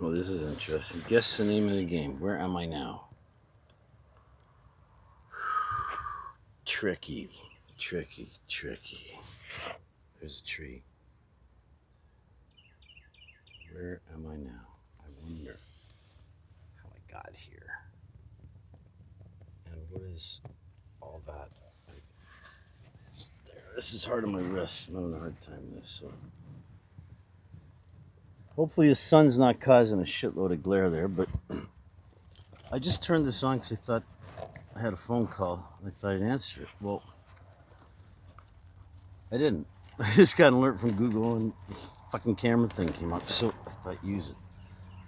Well, this is interesting. Guess the name of the game. Where am I now? Tricky. There's a tree. Where am I now? I wonder how I got here. And what is all that? There. This is hard on my wrist. I'm having a hard time with this. So hopefully the sun's not causing a shitload of glare there. But I just turned this on because I thought I had a phone call. I thought I'd answer it. Well, I didn't. I just got an alert from Google and the fucking camera thing came up, so I thought use it.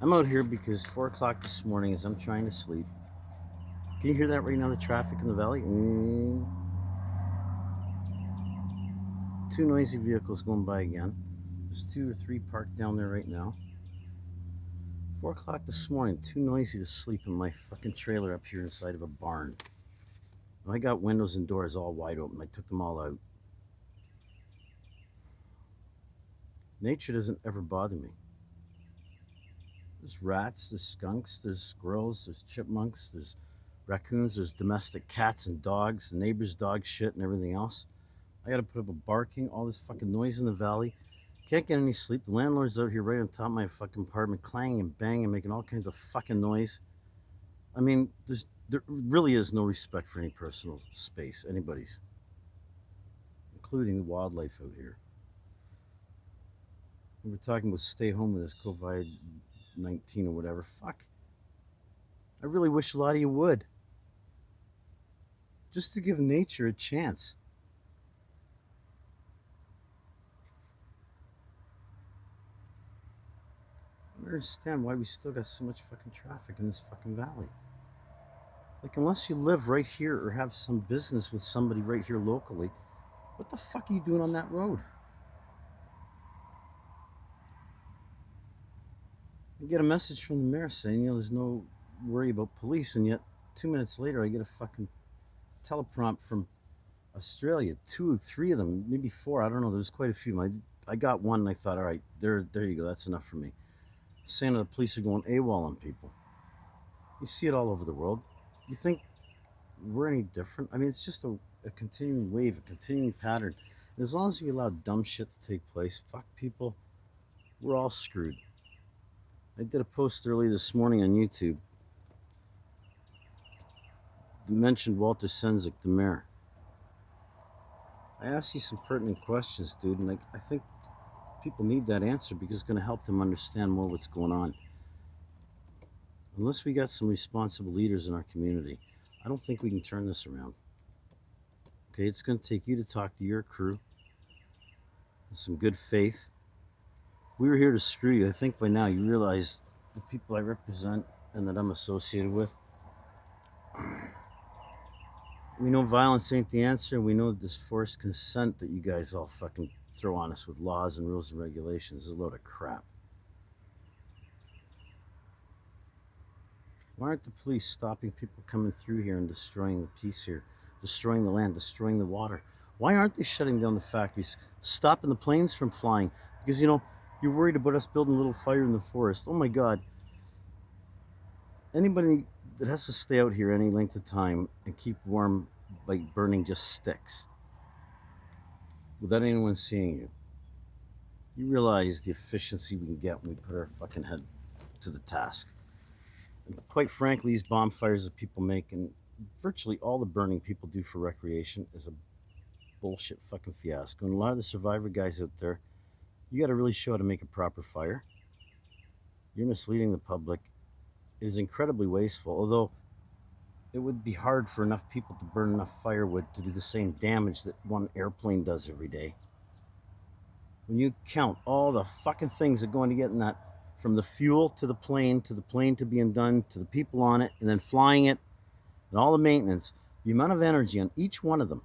I'm out here because 4 o'clock this morning as I'm trying to sleep. Can you hear that right now, the traffic in the valley? Two noisy vehicles going by again. There's 2 or 3 parked down there right now. 4 o'clock this morning, too noisy to sleep in my fucking trailer up here inside of a barn. I got windows and doors all wide open. I took them all out. Nature doesn't ever bother me. There's rats, there's skunks, there's squirrels, there's chipmunks, there's raccoons, there's domestic cats and dogs, the neighbor's dog shit and everything else. I gotta put up a barking, all this fucking noise in the valley. Can't get any sleep. The landlord's out here right on top of my fucking apartment, clanging and banging, making all kinds of fucking noise. I mean, there really is no respect for any personal space, anybody's, including the wildlife out here. We were talking about stay home with this COVID-19 or whatever. Fuck. I really wish a lot of you would. Just to give nature a chance. I don't understand why we still got so much fucking traffic in this fucking valley. Like, unless you live right here or have some business with somebody right here locally, what the fuck are you doing on that road? I get a message from the mayor saying, there's no worry about police, and yet 2 minutes later I get a fucking teleprompt from Australia. 2, 3 of them, maybe 4. I don't know. There's quite a few. I got one, and I thought, all right, there you go. That's enough for me. Saying that the police are going AWOL on people. You see it all over the world. You think we're any different? I mean, it's just a continuing wave, a continuing pattern. And as long as we allow dumb shit to take place, fuck people, we're all screwed. I did a post early this morning on YouTube. Mentioned Walter Senzik, the mayor. I asked you some pertinent questions, dude, and I think people need that answer because it's going to help them understand more what's going on. Unless we got some responsible leaders in our community, I don't think we can turn this around. Okay, it's going to take you to talk to your crew with some good faith. We were here to screw you. I think by now you realize the people I represent and that I'm associated with. We know violence ain't the answer. We know this forced consent that you guys all fucking throw on us with laws and rules and regulations is a load of crap. Why aren't the police stopping people coming through here and destroying the peace here, destroying the land, destroying the water? Why aren't they shutting down the factories, stopping the planes from flying? Because, you're worried about us building a little fire in the forest. Oh my God. Anybody that has to stay out here any length of time and keep warm by burning just sticks without anyone seeing you, you realize the efficiency we can get when we put our fucking head to the task. And quite frankly, these bonfires that people make and virtually all the burning people do for recreation is a bullshit fucking fiasco. And a lot of the survivor guys out there, you got to really show how to make a proper fire. You're misleading the public. It is incredibly wasteful, although it would be hard for enough people to burn enough firewood to do the same damage that one airplane does every day. When you count all the fucking things that go into getting that, from the fuel to the plane to being done, to the people on it, and then flying it, and all the maintenance, the amount of energy on each one of them.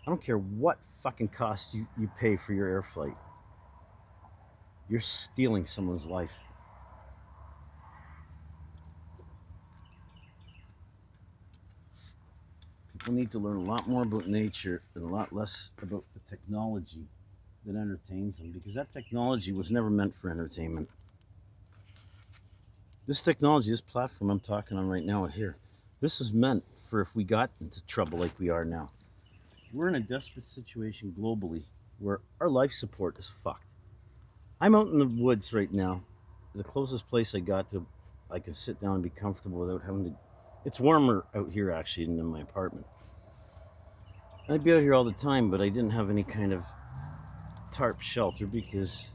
I don't care what fucking cost you pay for your air flight. You're stealing someone's life. People need to learn a lot more about nature and a lot less about the technology that entertains them, because that technology was never meant for entertainment. This technology, this platform I'm talking on right now here, this is meant for if we got into trouble like we are now. We're in a desperate situation globally where our life support is fucked. I'm out in the woods right now, the closest place I got to I can sit down and be comfortable without having to. It's warmer out here actually than in my apartment. I'd be out here all the time, but I didn't have any kind of tarp shelter because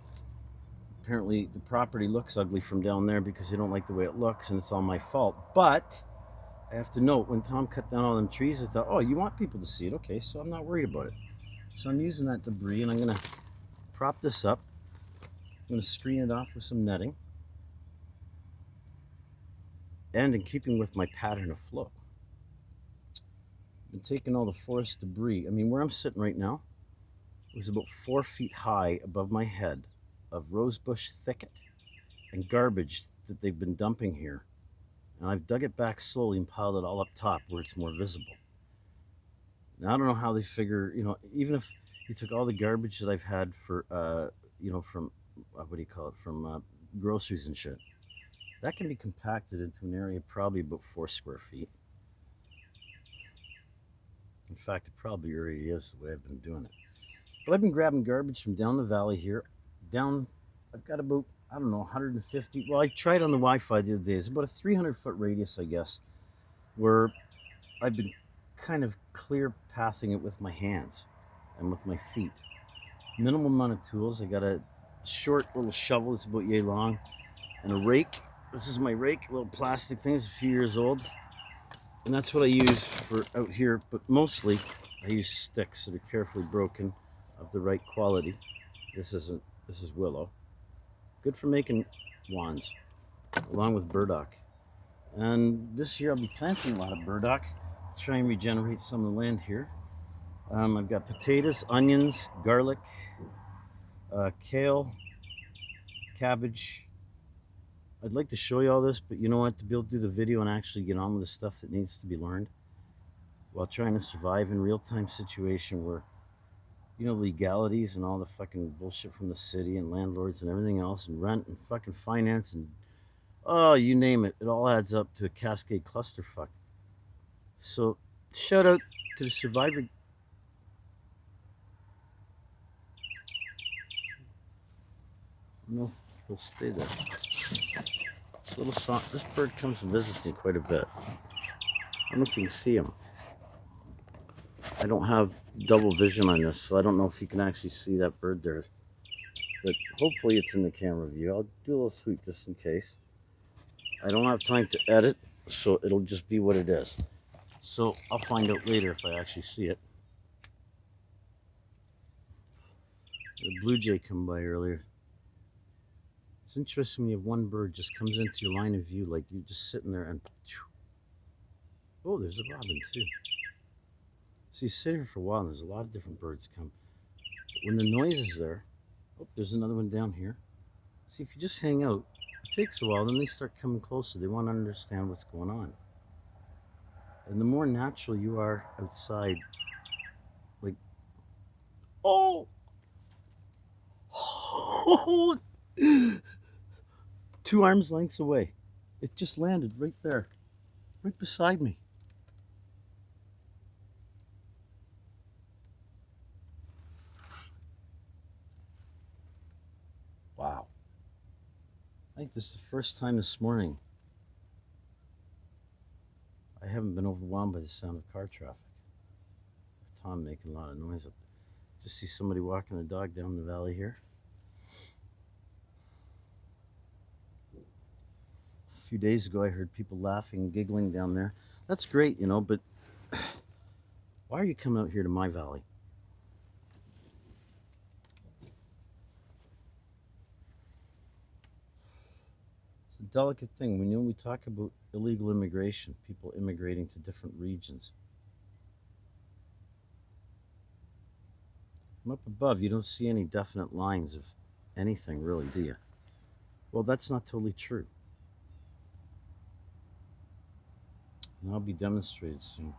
apparently the property looks ugly from down there because they don't like the way it looks, and it's all my fault. But I have to note when Tom cut down all them trees, I thought, oh, you want people to see it, okay? So I'm not worried about it. So I'm using that debris, and I'm gonna prop this up. I'm gonna screen it off with some netting, and in keeping with my pattern of flow, I've been taking all the forest debris. I mean, where I'm sitting right now was about 4 feet high above my head of rosebush thicket and garbage that they've been dumping here. And I've dug it back slowly and piled it all up top where it's more visible. Now, I don't know how they figure, even if you took all the garbage that I've had for, from, what do you call it, from groceries and shit, that can be compacted into an area probably about 4 square feet. In fact, it probably already is the way I've been doing it. But I've been grabbing garbage from down the valley here. I've got about, I don't know, 150. Well, I tried on the Wi Fi the other day. It's about a 300-foot radius, I guess, where I've been kind of clear pathing it with my hands and with my feet. Minimal amount of tools. I got a short little shovel that's about yay long and a rake. This is my rake, a little plastic thing. It's a few years old. And that's what I use for out here, but mostly I use sticks that are carefully broken of the right quality. This is willow. Good for making wands, along with burdock. And this year I'll be planting a lot of burdock to try and regenerate some of the land here. I've got potatoes, onions, garlic, kale, cabbage. I'd like to show you all this, but you know what? To be able to do the video and actually get on with the stuff that needs to be learned while trying to survive in real-time situation where, legalities and all the fucking bullshit from the city and landlords and everything else and rent and fucking finance and, oh, you name it. It all adds up to a cascade clusterfuck. So, shout out to the survivor. No, he'll stay there. This bird comes and visits me quite a bit. I don't know if you can see him. I don't have double vision on this, so I don't know if you can actually see that bird there. But hopefully it's in the camera view. I'll do a little sweep just in case. I don't have time to edit, so it'll just be what it is. So I'll find out later if I actually see it. The blue jay come by earlier. It's interesting when you have one bird just comes into your line of view, like you're just sitting there and... Oh, there's a robin too. So you sit here for a while and there's a lot of different birds come. But when the noise is there... Oh, there's another one down here. See, if you just hang out, it takes a while, then they start coming closer. They want to understand what's going on. And the more natural you are outside, like... Oh! Oh! 2 arms lengths away. It just landed right there, right beside me. Wow. I think this is the first time this morning I haven't been overwhelmed by the sound of car traffic. Tom making a lot of noise up. Just see somebody walking the dog down the valley here. A few days ago I heard people laughing and giggling down there. That's great, but why are you coming out here to my valley? It's a delicate thing. We talk about illegal immigration, people immigrating to different regions. From up above, you don't see any definite lines of anything, really, do you? Well, that's not totally true. And that'll be demonstrated soon.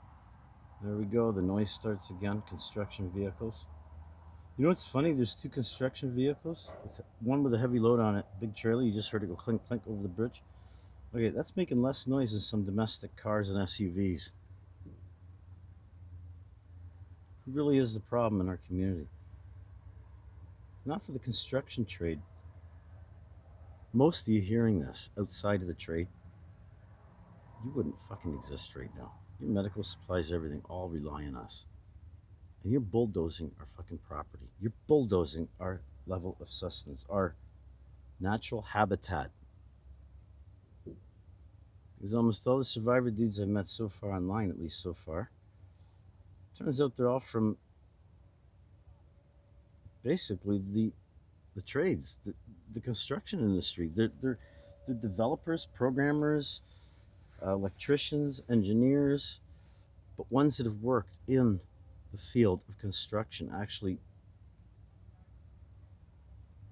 There we go. The noise starts again. Construction vehicles. You know what's funny? There's 2 construction vehicles. One with a heavy load on it, big trailer. You just heard it go clink, clink over the bridge. Okay, that's making less noise than some domestic cars and SUVs. Who really is the problem in our community? Not for the construction trade. Most of you hearing this outside of the trade, you wouldn't fucking exist right now. Your medical supplies, everything, all rely on us. And you're bulldozing our fucking property. You're bulldozing our level of sustenance, our natural habitat. Because almost all the survivor dudes I've met so far online, at least so far, turns out they're all from basically the trades, the construction industry. They're developers, programmers, electricians, engineers, but ones that have worked in the field of construction. Actually,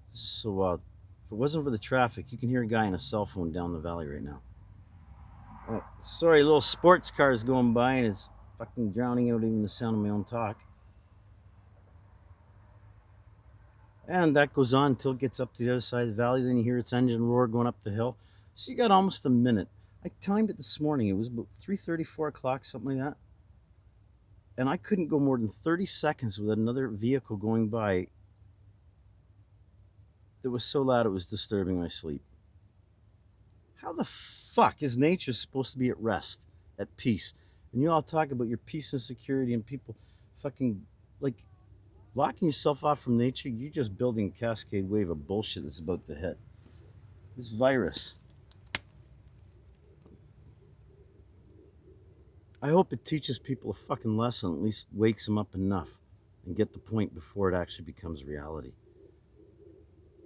this is so wild. If it wasn't for the traffic, you can hear a guy on a cell phone down the valley right now. Oh, sorry, little sports cars going by and it's fucking drowning out even the sound of my own talk. And that goes on until it gets up to the other side of the valley. Then you hear its engine roar going up the hill. So you got almost a minute. I timed it this morning. It was about 3:30, 4 o'clock, something like that. And I couldn't go more than 30 seconds with another vehicle going by that was so loud it was disturbing my sleep. How the fuck is nature supposed to be at rest, at peace? And you all talk about your peace and security and people fucking like locking yourself off from nature. You're just building a cascade wave of bullshit that's about to hit. This virus. I hope it teaches people a fucking lesson, at least wakes them up enough and get the point before it actually becomes reality.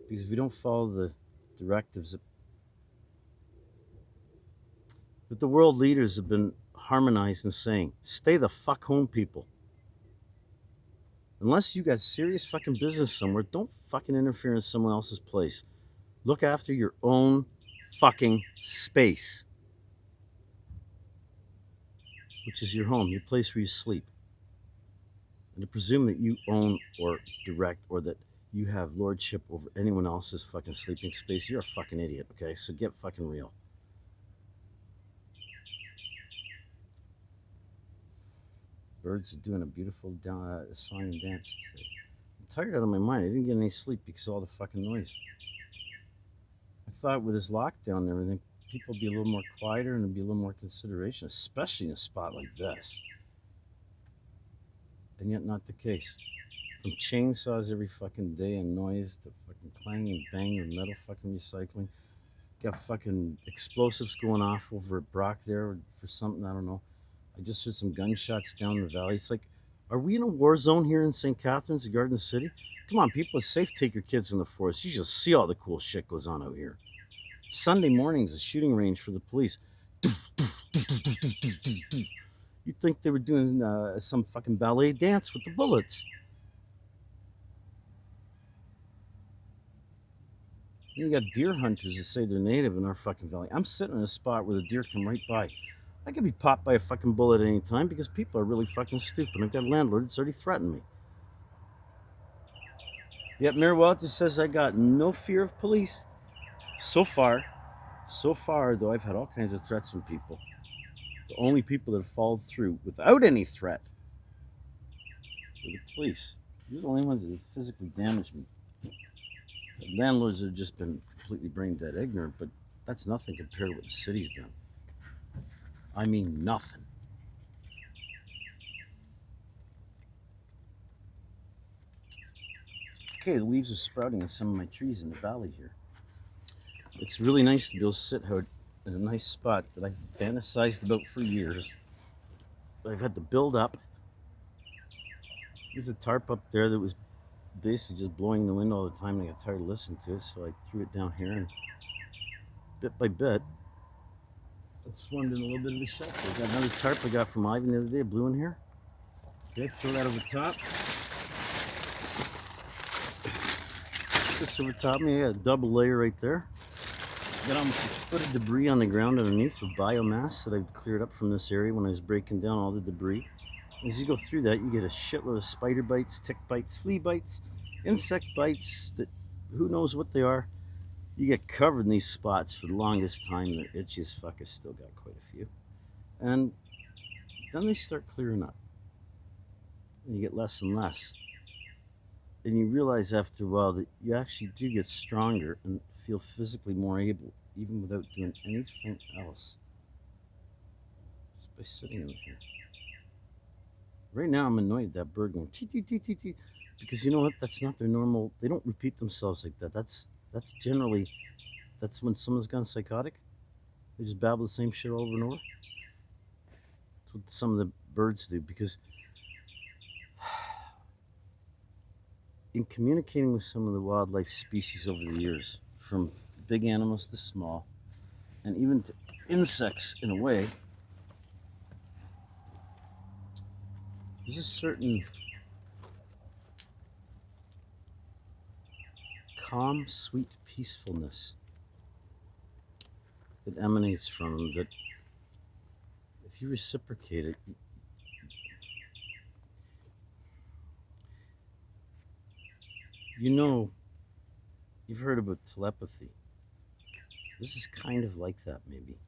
Because if you don't follow the directives that the world leaders have been harmonized in saying, stay the fuck home, people. Unless you got serious fucking business somewhere, don't fucking interfere in someone else's place. Look after your own fucking space, which is your home, your place where you sleep. And to presume that you own or direct or that you have lordship over anyone else's fucking sleeping space, you're a fucking idiot, okay? So get fucking real. Birds are doing a beautiful song and dance today. I'm tired out of my mind. I didn't get any sleep because of all the fucking noise. I thought with this lockdown and everything, people would be a little more quieter and there'd be a little more consideration, especially in a spot like this. And yet, not the case. From chainsaws every fucking day and noise to fucking clang and bang of metal fucking recycling. Got fucking explosives going off over at Brock there for something, I don't know. I just heard some gunshots down the valley. It's like, are we in a war zone here in St. Catharines, the Garden City? Come on, people, it's safe to take your kids in the forest. You just see all the cool shit goes on out here. Sunday morning's a shooting range for the police. You'd think they were doing some fucking ballet dance with the bullets. You got deer hunters that say they're native in our fucking valley. I'm sitting in a spot where the deer come right by. I could be popped by a fucking bullet at any time because people are really fucking stupid. I've got a landlord that's already threatened me. Yet Mayor Walters says I got no fear of police. So far, though, I've had all kinds of threats from people. The only people that have followed through without any threat were the police. They're the only ones that have physically damaged me. The landlords have just been completely brain dead ignorant, but that's nothing compared to what the city's done. I mean, nothing. Okay, the leaves are sprouting on some of my trees in the valley here. It's really nice to be able to sit out in a nice spot that I've fantasized about for years. But I've had to build up. There's a tarp up there that was basically just blowing in the wind all the time, and I got tired of listening to it, so I threw it down here, and bit by bit, it's formed in a little bit of a shelter. I got another tarp I got from Ivan the other day, blue in here. Okay, throw that over top. Just over top of me, I got a double layer right there. Got almost a foot of debris on the ground underneath of biomass that I've cleared up from this area when I was breaking down all the debris. As you go through that, you get a shitload of spider bites, tick bites, flea bites, insect bites that who knows what they are. You get covered in these spots for the longest time. The itchiest fuckers still got quite a few. And then they start clearing up. And you get less and less. And you realize after a while that you actually do get stronger and feel physically more able, even without doing anything else. Just by sitting in here. Right now, I'm annoyed at that bird going tee tee tee tee tee, because you know what? That's not their normal. They don't repeat themselves like that. That's generally that's when someone's gone psychotic. They just babble the same shit over and over. That's what some of the birds do. Because in communicating with some of the wildlife species over the years, from big animals to small, and even to insects in a way, there's a certain calm, sweet peacefulness that emanates from them that if you reciprocate it, you know, you've heard about telepathy. This is kind of like that, maybe.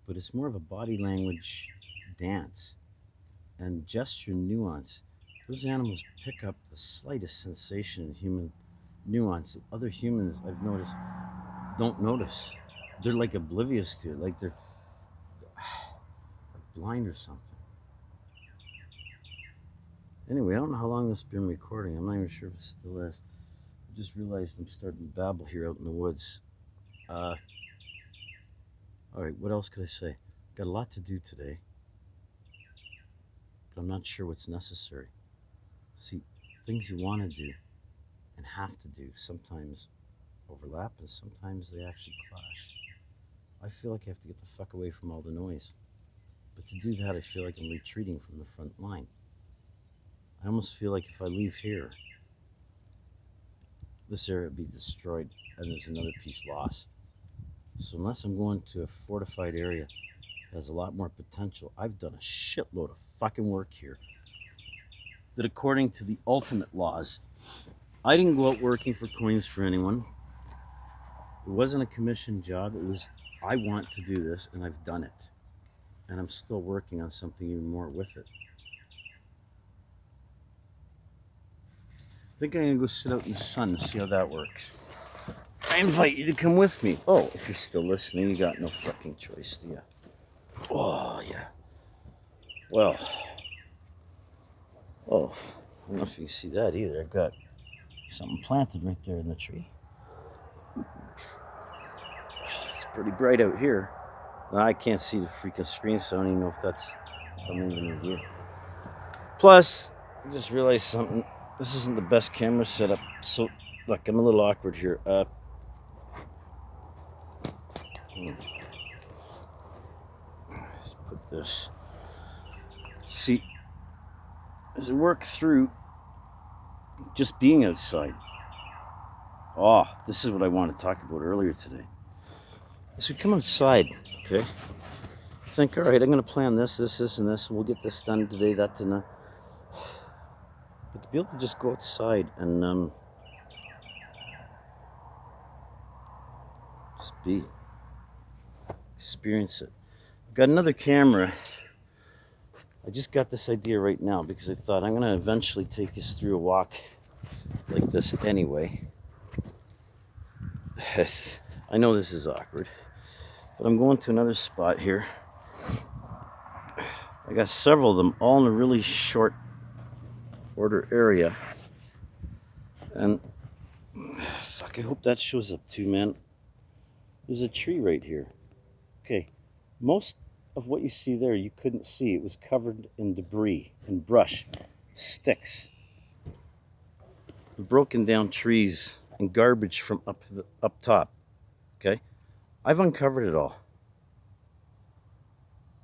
But it's more of a body language dance and gesture nuance. Those animals pick up the slightest sensation in human nuance that other humans, I've noticed, don't notice. They're like oblivious to it, like they're blind or something. Anyway, I don't know how long this has been recording. I'm not even sure if it still is. I just realized I'm starting to babble here out in the woods. All right, what else could I say? Got a lot to do today, but I'm not sure what's necessary. See, things you want to do and have to do sometimes overlap and sometimes they actually clash. I feel like I have to get the fuck away from all the noise. But to do that, I feel like I'm retreating from the front line. I almost feel like if I leave here, this area would be destroyed and there's another piece lost. So unless I'm going to a fortified area that has a lot more potential, I've done a shitload of fucking work here that according to the ultimate laws, I didn't go out working for coins for anyone. It wasn't a commission job. It was, I want to do this and I've done it. And I'm still working on something even more with it. I think I'm gonna go sit out in the sun and see how that works. I invite you to come with me. Oh, if you're still listening, you got no fucking choice, do you? Oh, yeah. Well, oh, I don't know if you can see that either. I've got something planted right there in the tree. It's pretty bright out here. Now, I can't see the freaking screen, so I don't even know if I'm even in view. Plus, I just realized something. This isn't the best camera setup, so look, I'm a little awkward here. Let's put this. See, as I work through just being outside. Oh, this is what I wanted to talk about earlier today. As we come outside, okay, think, all right, I'm going to plan this, and this, and we'll get this done today, that, and that. But to be able to just go outside and just be, experience it. I've got another camera. I just got this idea right now because I thought I'm going to eventually take us through a walk like this anyway. I know this is awkward, but I'm going to another spot here. I got several of them all in a really short order area. And fuck, I hope that shows up too, man. There's a tree right here. Okay, most of what you see there you couldn't see. It was covered in debris and brush, sticks, broken down trees and garbage from up top. Okay, I've uncovered it all.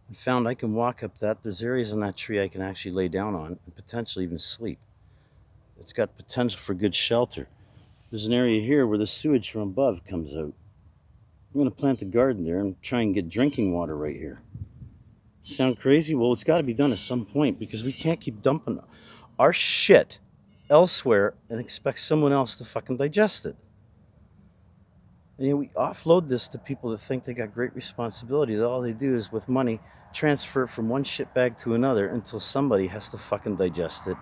I found I can walk up that. There's areas on that tree I can actually lay down on and potentially even sleep. It's got potential for good shelter. There's an area here where the sewage from above comes out. I'm going to plant a garden there and try and get drinking water right here. Sound crazy? Well, it's got to be done at some point because we can't keep dumping our shit elsewhere and expect someone else to fucking digest it. And we offload this to people that think they got great responsibility. That all they do is with money transfer it from one shit bag to another until somebody has to fucking digest it.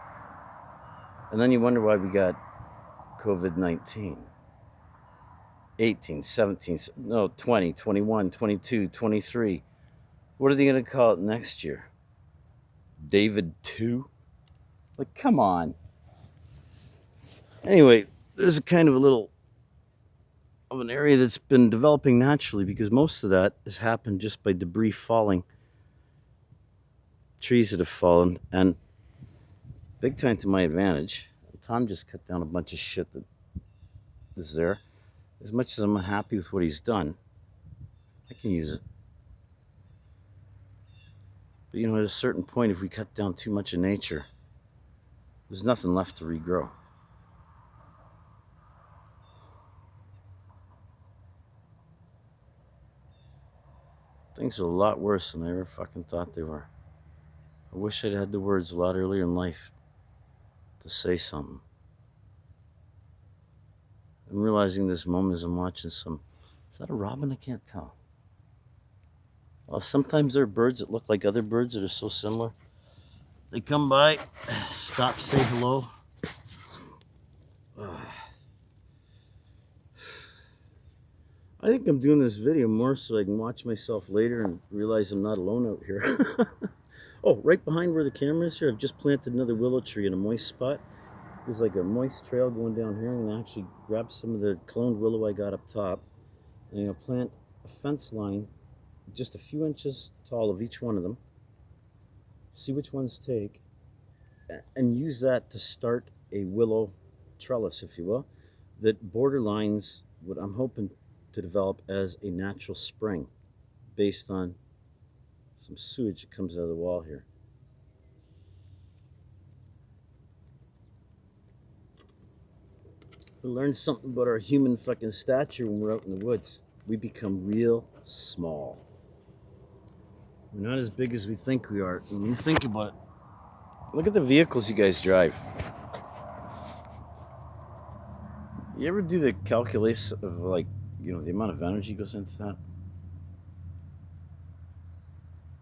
And then you wonder why we got COVID-19. 18, 17, no, 20, 21, 22, 23. What are they going to call it next year? David 2? Like, come on. Anyway, there's a kind of a little of an area that's been developing naturally because most of that has happened just by debris falling, trees that have fallen, and big time to my advantage. Tom just cut down a bunch of shit that is there. As much as I'm unhappy with what he's done, I can use it. But at a certain point, if we cut down too much of nature, there's nothing left to regrow. Things are a lot worse than I ever fucking thought they were. I wish I'd had the words a lot earlier in life to say something. I'm realizing this moment as I'm watching some. Is that a robin? I can't tell. Well, sometimes there are birds that look like other birds that are so similar. They come by, stop, say hello. I think I'm doing this video more so I can watch myself later and realize I'm not alone out here. Oh, right behind where the camera is here, I've just planted another willow tree in a moist spot. There's like a moist trail going down here. I'm going to actually grab some of the cloned willow I got up top. And I'm going to plant a fence line just a few inches tall of each one of them. See which ones take. And use that to start a willow trellis, if you will, that borderlines what I'm hoping to develop as a natural spring based on some sewage that comes out of the wall here. We learn something about our human fucking stature when we're out in the woods. We become real small. We're not as big as we think we are. When you think about it, look at the vehicles you guys drive. You ever do the calculus of the amount of energy goes into that?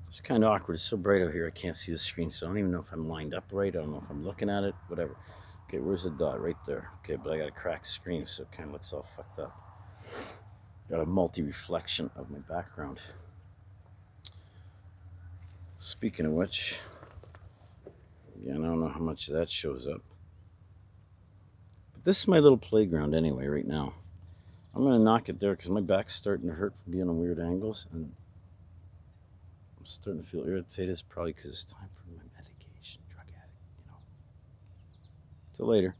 It's kind of awkward. It's so bright out here I can't see the screen, so I don't even know if I'm lined up right. I don't know if I'm looking at it, whatever. Okay, where's the dot? Right there. Okay, but I got a cracked screen, so it kind of looks all fucked up. Got a multi-reflection of my background. Speaking of which, again, I don't know how much of that shows up. But this is my little playground anyway right now. I'm going to knock it there because my back's starting to hurt from being on weird angles, and I'm starting to feel irritated. It's probably because it's time for my medication, drug addict, Till later.